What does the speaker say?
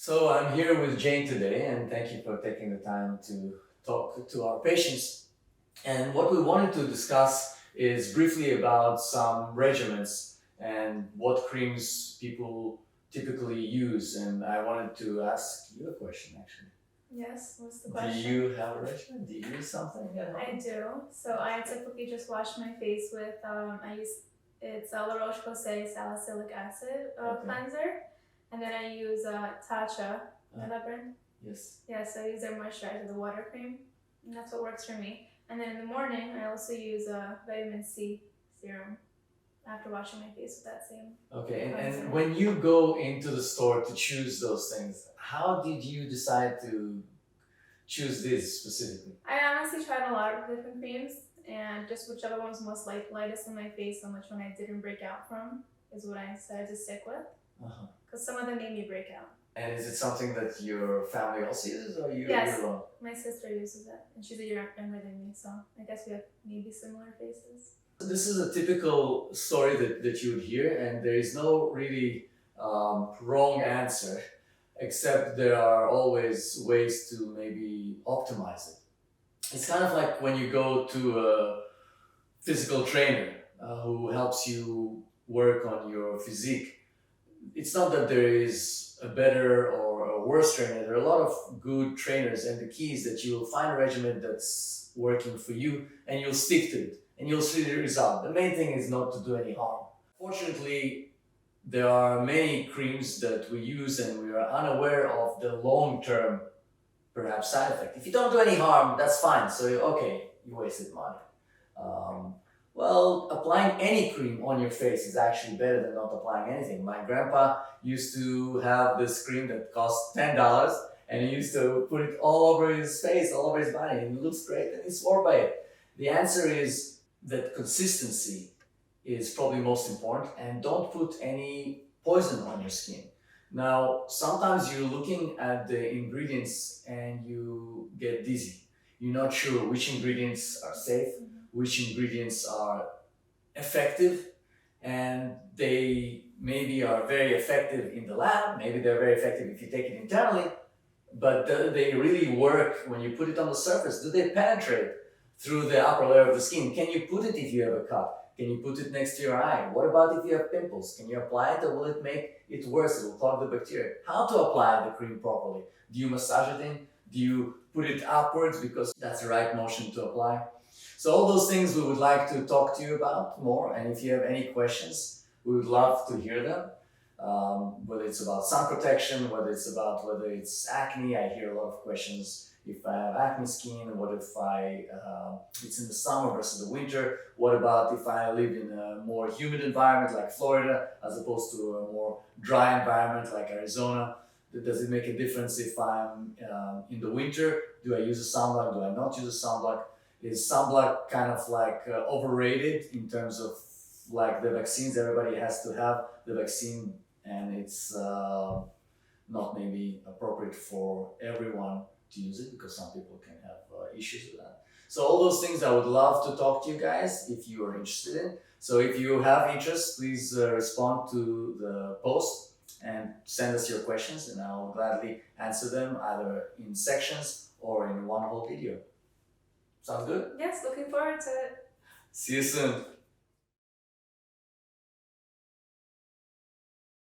So I'm here with Jane today, and thank you for taking the time to talk to our patients. And what we wanted to discuss is briefly about some regimens and what creams people typically use. And I wanted to ask you a question, actually. Yes, what's the Do question? you have a regimen? Do you use something at home? I do. So I typically just wash my face with it's La Roche-Posay salicylic acid Okay. cleanser, and then I use Tatcha, Uh, that brand. Yes. Yeah, so I use their moisturizer, the water cream, and that's what works for me. And then in the morning, I also use vitamin C serum after washing my face with that same. Okay, and cleanser. when you go into the store to choose those things, how did you decide to choose this specifically? I honestly tried a lot of different creams, and just whichever one was most lightest on my face and which one I didn't break out from is what I decided to stick with. Uh-huh. Because some of them made me break out. And is it something that your family also uses, or you Yes. alone? My sister uses it, and she's a year younger than me, so I guess we have maybe similar faces. This is a typical story that you would hear, and there is no really wrong answer, except there are always ways to maybe optimize it. It's kind of like when you go to a physical trainer who helps you work on your physique. It's not that there is a better or a worse trainer. There are a lot of good trainers, and the key is that you'll find a regimen that's working for you and you'll stick to it and you'll see the result. The main thing is not to do any harm. Fortunately, there are many creams that we use and we are unaware of the long-term perhaps side effect. If you don't do any harm, that's fine. So, okay, you wasted money. Well, applying any cream on your face is actually better than not applying anything. My grandpa used to have this cream that cost $10, and he used to put it all over his face, all over his body, and it looks great, and he swore by it. The answer is that consistency is probably most important, and don't put any poison on your skin. Now, sometimes you're looking at the ingredients and you get dizzy. You're not sure which ingredients are safe, which ingredients are effective, and they maybe are very effective in the lab, maybe they're very effective if you take it internally, but do they really work when you put it on the surface? Do they penetrate through the upper layer of the skin? Can you put it if you have a cut? Can you put it next to your eye? What about if you have pimples? Can you apply it, or will it make it worse? It will clog the bacteria. How to apply the cream properly? Do you massage it in? Do you put it upwards because that's the right motion to apply? So all those things we would like to talk to you about more, and if you have any questions, we would love to hear them. Whether it's about sun protection, whether it's acne. I hear a lot of questions. If I have acne skin, what if it's in the summer versus the winter? What about if I live in a more humid environment like Florida as opposed to a more dry environment like Arizona? Does it make a difference if I'm in the winter? Do I use a sunblock? Do I not use a sunblock? Is sunblock kind of like overrated in terms of like the vaccines? Everybody has to have the vaccine, and it's not maybe appropriate for everyone to use it because some people can have issues with that. So all those things I would love to talk to you guys if you are interested in. So if you have interest, please respond to the post and send us your questions, and I'll gladly answer them either in sections or in one whole video. Sounds good? Yes, looking forward to it. See you soon.